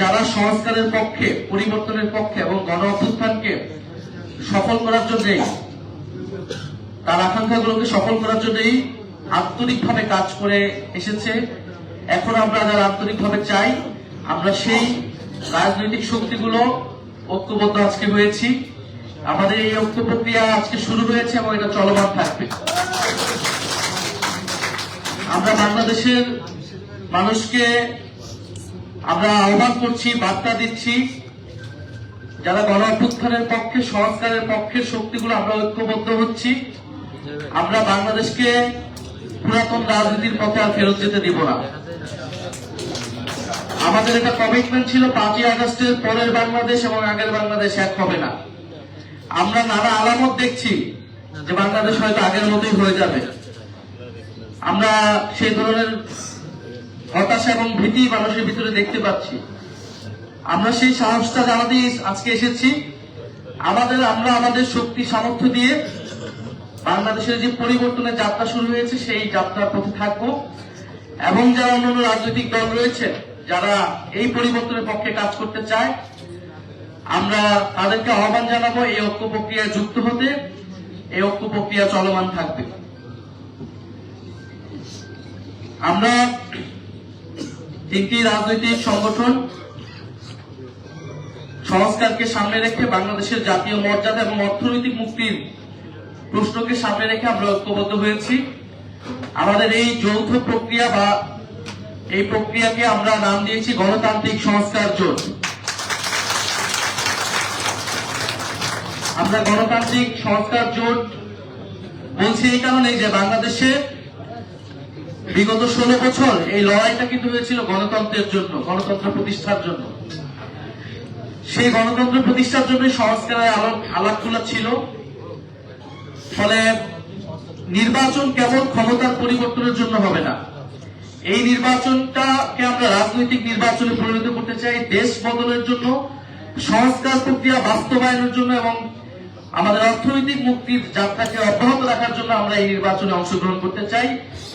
যারা সংস্কারের পক্ষে, পরিবর্তনের পক্ষে এবং গণ অভ্যুত্থানকে সফল করার জন্যই, তার আকাঙ্ক্ষাগুলোকে সফল করার জন্যই আন্তরিকভাবে কাজ করে এসেছে। এখন আমরা যারা আন্তরিকভাবে চাই, আমরা সেই রাজনৈতিক শক্তিগুলো ঐক্যবদ্ধ আজকে হয়েছি। আমাদের এই ঐক্য প্রক্রিয়া আজকে শুরু হয়েছে এবং এটা চলমান থাকবে। আমরা বাংলাদেশের মানুষকে আমরা আহ্বান করছি, বার্তা দিচ্ছি, যারা গণ অভ্যুত্থানের পক্ষে, সংস্কারের পক্ষের শক্তিগুলো আমরা ঐক্যবদ্ধ হচ্ছি। আমরা বাংলাদেশকে পুরাতন রাজনীতির পথে আর ফেরত যেতে দিব না। আমাদের একটা কমিটমেন্ট ছিল 5ই আগস্টের পরের বাংলাদেশ এবং আগের বাংলাদেশ এক হবে না। আমরা নানা আলামত দেখছি যে বাংলাদেশ হয়তো আগের মতোই হয়ে যাবে। আমরা সেই ধরনের হতাশা এবং ভীতি মানুষের ভিতরে দেখতে পাচ্ছি। আমরা সেই সাহসটা জানাতেই আজকে এসেছি। আমরা আমাদের শক্তি সামর্থ্য দিয়ে বাংলাদেশের যে পরিবর্তনের যাত্রা শুরু হয়েছে সেই যাত্রার পথে থাকবো এবং যারা অন্যান্য রাজনৈতিক দল রয়েছে যারা এই পরিবর্তনের পক্ষে কাজ করতে চায়, আমরা তাদেরকে আহ্বান জানাবো এই ঐক্য প্রক্রিয়ায় যুক্ত হতে। এই ঐক্য প্রক্রিয়া চলমান থাকবে। আমরা 3টি রাজনৈতিক সংগঠন সংস্কারকে সামনে রেখে বাংলাদেশের জাতীয় মর্যাদা এবং অর্থনৈতিক মুক্তির প্রশ্নকে সামনে রেখে আমরা ঐক্যবদ্ধ হয়েছি। আমাদের এই যৌথ প্রক্রিয়া বা এই প্রক্রিয়াকে আমরা নাম দিয়েছি গণতান্ত্রিক সংস্কার জোট। আমরা গণতান্ত্রিক সংস্কার জোট বলছি এই কারণে যে বাংলাদেশে বিগত 16 বছর এই লড়াইটা কিন্তু হয়েছিল গণতন্ত্রের জন্য, গণতন্ত্র প্রতিষ্ঠার জন্য। সেই গণতন্ত্র প্রতিষ্ঠার জন্য সংস্কারের আলাপগুলো ছিল। ফলে নির্বাচন কেবল ক্ষমতার পরিবর্তনের জন্য হবে না। এই নির্বাচনটাকে আমরা রাজনৈতিক নির্বাচনে পরিণত করতে চাই দেশ বদলের জন্য, সংস্কার প্রক্রিয়া বাস্তবায়নের জন্য এবং আমাদের অর্থনৈতিক মুক্তির যাত্রাকে অব্যাহত রাখার জন্য আমরা এই নির্বাচনে অংশগ্রহণ করতে চাই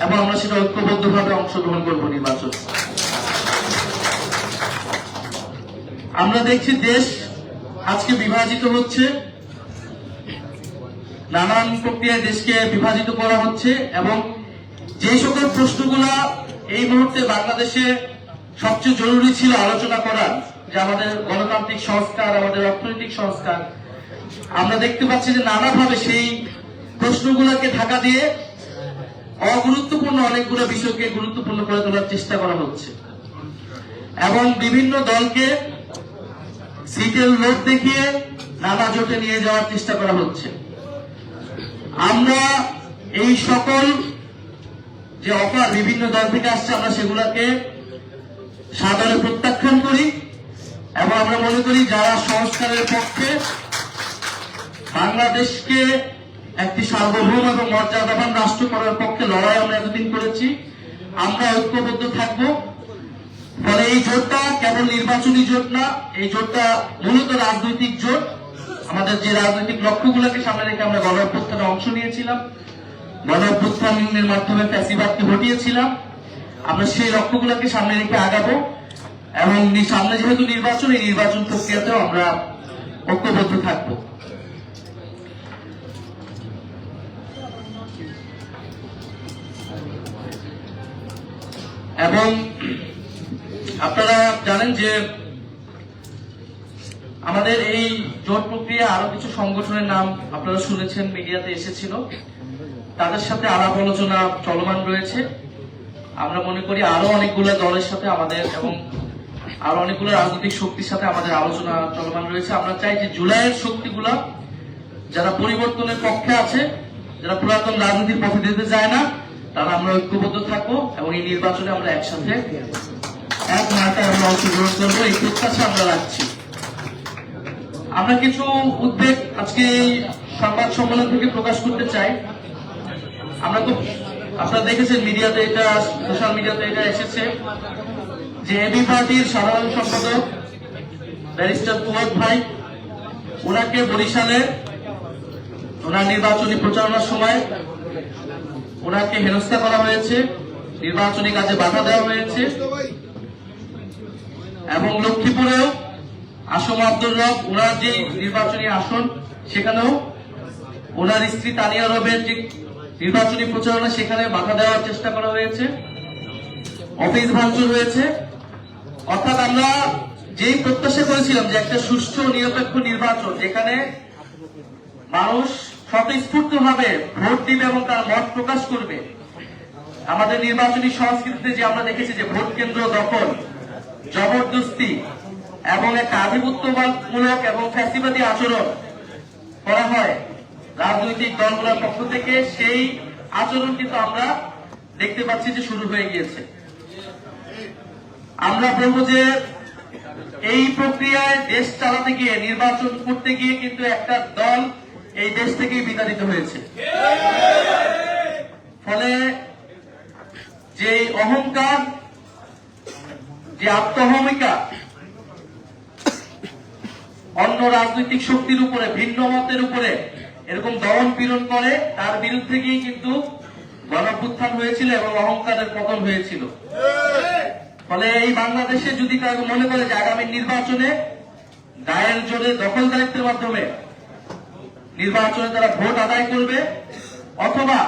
এবং আমরা সেটা ঐক্যবদ্ধভাবে অংশগ্রহণ করব নির্বাচন। আমরা দেখছি দেশ আজকে বিভাজিত হচ্ছে, নানান প্রক্রিয়ায় দেশকে বিভাজিত করা হচ্ছে এবং যে সকল প্রশ্নগুলা এই মুহূর্তে বাংলাদেশে সবচেয়ে জরুরি ছিল আলোচনা করার, যে আমাদের গণতান্ত্রিক সংস্কার, আমাদের অর্থনৈতিক সংস্কার, আমরা দেখতে পাচ্ছি যে নানাভাবে সেই প্রশ্নগুলোকে ঢাকা দিয়ে অগুরুত্বপূর্ণ অনেকগুলো বিষয়কে গুরুত্বপূর্ণ করে তোলার চেষ্টা করা হচ্ছে এবং বিভিন্ন দলকে সিটের লোভ দেখিয়ে নানা জোটে নিয়ে যাওয়ার চেষ্টা করা হচ্ছে। আমরা এই সকল যে অফার বিভিন্ন দল থেকে আসছে, আমরা সেগুলোকে সাদরে প্রত্যাখ্যান করি এবং আমরা মনে করি যারা সংস্কারের পক্ষে, বাংলাদেশকে একটি সার্বভৌম এবং মর্যাদাবান রাষ্ট্র করার পক্ষে লড়াই আমরা এতদিন করেছি, আমরা ঐক্যবদ্ধ থাকব। ফলে এই জোটটা কেবল নির্বাচনী জোট না, এই জোটটা মূলত রাজনৈতিক জোট। আমাদের যে রাজনৈতিক লক্ষ্যগুলোকে সামনে রেখে আমরা গণ অভ্যুত্থানে অংশ নিয়েছিলাম, গণ অভ্যুত্থানের মাধ্যমে ফ্যাসিবাদকে হটিয়েছিলাম, আমরা সেই লক্ষ্যগুলোকে সামনে রেখে আগাবো এবং সামনে যেহেতু নির্বাচন, এই নির্বাচন প্রক্রিয়াতেও আমরা ঐক্যবদ্ধ থাকবো। এবং আপনারা জানেন যে আমাদের এই জোট প্রক্রিয়া আরো কিছু সংগঠনের নাম আপনারা শুনেছেন, মিডিয়াতে এসেছিল, তাদের সাথে আলাপ আলোচনা চলমান রয়েছে। আমরা মনে করি আরো অনেকগুলো দলের সাথে আমাদের এবং আরো অনেকগুলো রাজনৈতিক শক্তির সাথে আমাদের আলোচনা চলমান রয়েছে। আমরা চাই যে জুলাইয়ের শক্তিগুলা যারা পরিবর্তনের পক্ষে আছে, যারা পুরাতন রাজনীতির পথে যেতে চায় না, তারা আমরা ঐক্যবদ্ধ থাকবো এবং এই নির্বাচনে আমরা একসাথে এক মার্কায় আমরা অংশগ্রহণ করবো, এই প্রত্যাশা আমরা রাখছি। আমরা কিছু উদ্বেগ আজকে এই সংবাদ সম্মেলন থেকে প্রকাশ করতে চাই। আমরা তো আপনারা দেখেছেন মিডিয়াতে, এটা সোশ্যাল মিডিয়াতে এটা এসেছে যে এবি পার্টির সাধারণ সম্পাদক ব্যারিস্টার ফুয়াদ ভাই, ওনাকে বরিশালে ওনার নির্বাচনী প্রচারণার সময় ওনাকে হেনস্থা করা হয়েছে, নির্বাচনী কাজে বাধা দেওয়া হয়েছে এবং লক্ষ্মীপুরেও আসম আব্দুর রব ওনার যে নির্বাচনী আসন সেখানেও ওনার স্ত্রী তানিয়া রবের যে নির্বাচনী প্রচারণা সেখানে বাধা দেওয়ার চেষ্টা করা হয়েছে, অফিস ভাঙচুর হয়েছে। অর্থাৎ আমরা যেই প্রত্যাশা করেছিলাম যে একটা সুষ্ঠু নিরপেক্ষ নির্বাচন যেখানে মানুষ স্বতঃস্ফূর্ত ভাবে ভোট দিবে এবং তার মত প্রকাশ করবে, আমাদের নির্বাচনী সংস্কৃতিতে যে আমরা দেখেছি যে ভোট কেন্দ্র দখল, জবরদস্তি এবং একটা আধিপত্যমূলক এবং ফ্যাসিবাদী আচরণ করা হয় রাজনৈতিক দলগুলোর পক্ষ থেকে, সেই আচরণ কিন্তু আমরা দেখতে পাচ্ছি যে শুরু হয়ে গিয়েছে। আমরা বলবো যে এই প্রক্রিয়ায় দেশ চালাতে গিয়ে, নির্বাচন করতে গিয়ে কিন্তু একটা দল এই দেশ থেকেই বিতাড়িত হয়েছে। ফলে যে অহংকার, যে আত্মহমিকা অন্য রাজনৈতিক শক্তির উপরে, ভিন্ন মতের উপরে এরকম দমন পীড়ন করে, তার বিরুদ্ধে গিয়ে কিন্তু গণঅভ্যুত্থান হয়েছিল এবং অহংকারের পতন হয়েছিল। ফলে এই বাংলাদেশে যদি কারো মনে করে যে আগামী নির্বাচনে গায়ের জোরে দখলদারিত্বের মাধ্যমে নির্বাচনে তারা ভোট আদায় করবে অথবা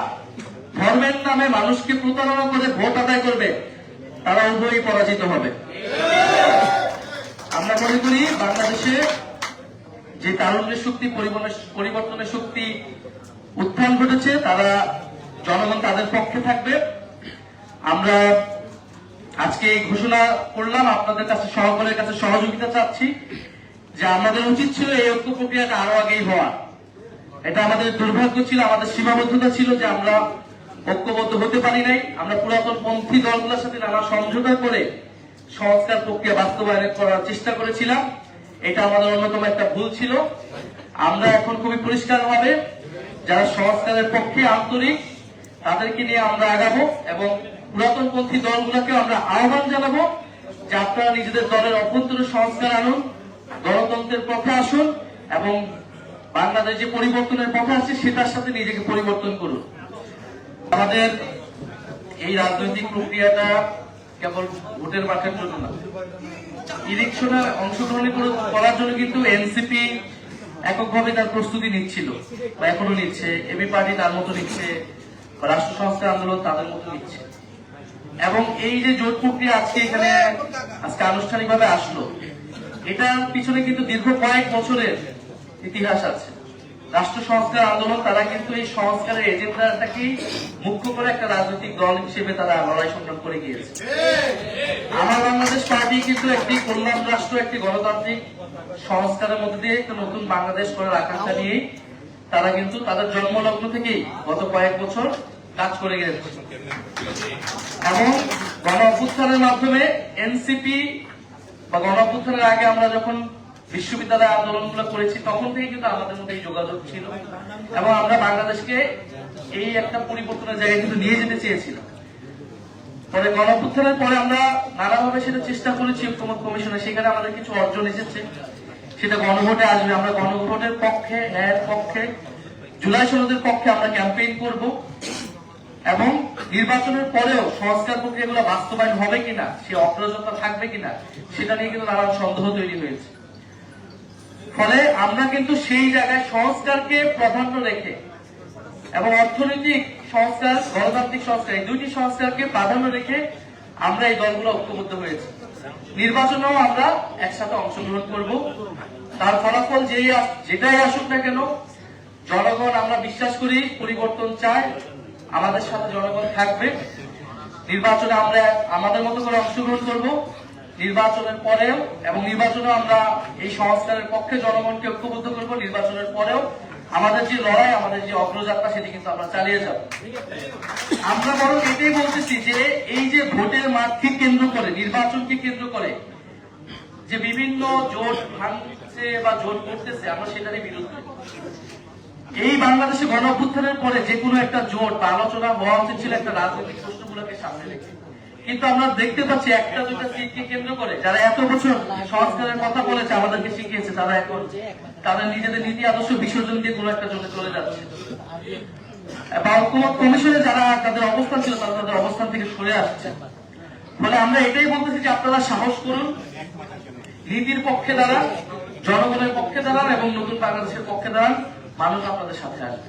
ধর্মের নামে মানুষকে প্রতারণা করে ভোট আদায় করবে, তারা উভয়ই পরাজিত হবে। আমরা মনে করি বাংলাদেশে যে তারুণ্যের শক্তি, পরিবর্তনের শক্তি উত্থান ঘটেছে, তারা জনগণ তাদের পক্ষে থাকবে। আমরা আজকে এই ঘোষণা করলাম, আপনাদের কাছে সকলের কাছে সহযোগিতা চাচ্ছি যে আমাদের উচিত ছিল এই ঐক্য প্রক্রিয়াটা আরো আগেই হওয়া। এটা আমাদের দুর্ভাগ্য ছিল, আমাদের সীমাবদ্ধতা ছিল যে আমরা ঐক্যবদ্ধ হতে পারি নাই। আমরা পুরাতন পন্থী দলগুলোর সাথে নানা সমঝোতা করে সংস্কার প্রক্রিয়া বাস্তবায়ন করার চেষ্টা করেছিলাম। এটা আমাদের অন্যতম একটা ভুল ছিল। আমরা এখন খুবই পরিষ্কার ভাবে যারা সংস্কারের পক্ষে আন্তরিক তাদেরকে নিয়ে আমরা আগাবো এবং পুরাতন পন্থী দলগুলোকে আমরা আহ্বান জানাবো যে আপনারা নিজেদের দলের অভ্যন্তরীণ সংস্কার আনুন, গণতন্ত্রের পথে আসুন এবং বাংলাদেশ যে পরিবর্তনের পথে আছে সেটার সাথে নিজেকে পরিবর্তন করুন। আমাদের এই রাজনৈতিক প্রক্রিয়াটা কেবল ভোটের মাঠের জন্য না, ইলেকশনে অংশগ্রহণ করার জন্য কিন্তু এনসিপি এককভাবে তার প্রস্তুতি নিচ্ছিল বা এখনো নিচ্ছে, এবি পার্টি তার মতো নিচ্ছে, রাষ্ট্র সংস্কার আন্দোলন তাদের মতো নিচ্ছে। এবং এই যে জোট প্রক্রিয়া আজকে এখানে আজকে আনুষ্ঠানিকভাবে আসলো, এটার পিছনে কিন্তু দীর্ঘ কয়েক বছরের ইতিহাস আছে। রাষ্ট্র সংস্কার আন্দোলন তারা কিন্তু এই সংস্কারের এজেন্ডাটাকেই মুখ্য করে একটা রাজনৈতিক দল হিসেবে তারা লড়াই সংগ্রাম করে গিয়েছে। আমার বাংলাদেশ পার্টি কিন্তু একটি কল্যাণ রাষ্ট্র, একটি গণতান্ত্রিক সংস্কারের মধ্যে দিয়ে একটা নতুন বাংলাদেশ করার আকাঙ্ক্ষা নিয়েই তারা কিন্তু তাদের জন্মলগ্ন থেকেই গত কয়েক বছর কাজ করে গেছে। এবং গণ অভ্যুত্থানের মাধ্যমে এনসিপি বা গণ অভ্যুত্থানের আগে আমরা যখন বিশ্ববিদ্যালয় আন্দোলনগুলো করেছি তখন থেকে কিন্তু আমাদের মধ্যে এই যোগাযোগ ছিল এবং আমরা বাংলাদেশকে এই একটা পরিবর্তনের জায়গায় কিন্তু নিয়ে যেতে চেয়েছিলাম। পরে গণ অভ্যুত্থানের পরে আমরা নানাভাবে সেটা চেষ্টা করেছি ঐক্যমত্য কমিশনে, সেখানে আমাদের কিছু অর্জন এসেছে, সেটা গণভোটে আসবে। আমরা গণভোটের পক্ষে, ন্যায়ের পক্ষে, জুলাই সনদের পক্ষে আমরা ক্যাম্পেইন করব এবং নির্বাচনের পরেও সংস্কার প্রক্রিয়াগুলো বাস্তবায়ন হবে কিনা, সে অগ্রযাত্রা থাকবে কিনা সেটা নিয়ে কিন্তু নানান সন্দেহ তৈরি হয়েছে। ফলে আমরা কিন্তু সেই জায়গায় সংস্কারকে প্রাধান্য রেখে এবং অর্থনৈতিক সংস্কার, গণতান্ত্রিক সংস্কার, এই দুইটি সংস্কারকে প্রাধান্য রেখে আমরা এই দলগুলো ঐক্যবদ্ধ হয়েছি। নির্বাচনেও আমরা একসাথে অংশগ্রহণ করব। তার ফলাফল যেটাই আসুক না কেন, জনগণ, আমরা বিশ্বাস করি পরিবর্তন চায়, আমাদের সাথে জনগণ থাকবে। নির্বাচনে আমরা আমাদের মতো করে অংশগ্রহণ করব নির্বাচনের পরেও, এবং নির্বাচনে আমরা এই সংস্কারের পক্ষে জনগণকে ঐক্যবদ্ধ করব। নির্বাচনের পরেও আমাদের যে লড়াই, আমাদের যে অগ্রযাত্রা, সেটি কিন্তু আমরা চালিয়ে যাব। আমরা বরং এটাই বলতেছি যে এই যে ভোটের মাঠকে কেন্দ্র করে, নির্বাচনকে কেন্দ্র করে যে বিভিন্ন জোট ভাঙছে বা জোট করতেছে, আমরা সেটারই বিরুদ্ধে। এই বাংলাদেশে গণ অভ্যুত্থানের পরে যে কোনো একটা জোট বা আলোচনা হওয়া উচিত ছিল একটা রাজনৈতিক প্রশ্নগুলোকে সামনে রেখে, কিন্তু আমরা দেখতে পাচ্ছি একটা দুটা সিটকে কেন্দ্র করে যারা এত বছর সংস্কারের কথা বলেছে, আমাদেরকে শিখিয়েছে, তারা এখন তাদের নিজেদের নীতি আদর্শ বিসর্জন দিয়ে কোনো একটা জোটে চলে যাচ্ছে। বা ঐক্যমত্য কমিশনে যারা তাদের অবস্থান ছিল, তারা তাদের অবস্থান থেকে সরে আসছে। ফলে আমরা এটাই বলতেছি যে আপনারা সাহস করুন, নীতির পক্ষে দাঁড়ান, জনগণের পক্ষে দাঁড়ান এবং নতুন বাংলাদেশের পক্ষে দাঁড়ান। মানুষ আপনাদের সাথে আসবে।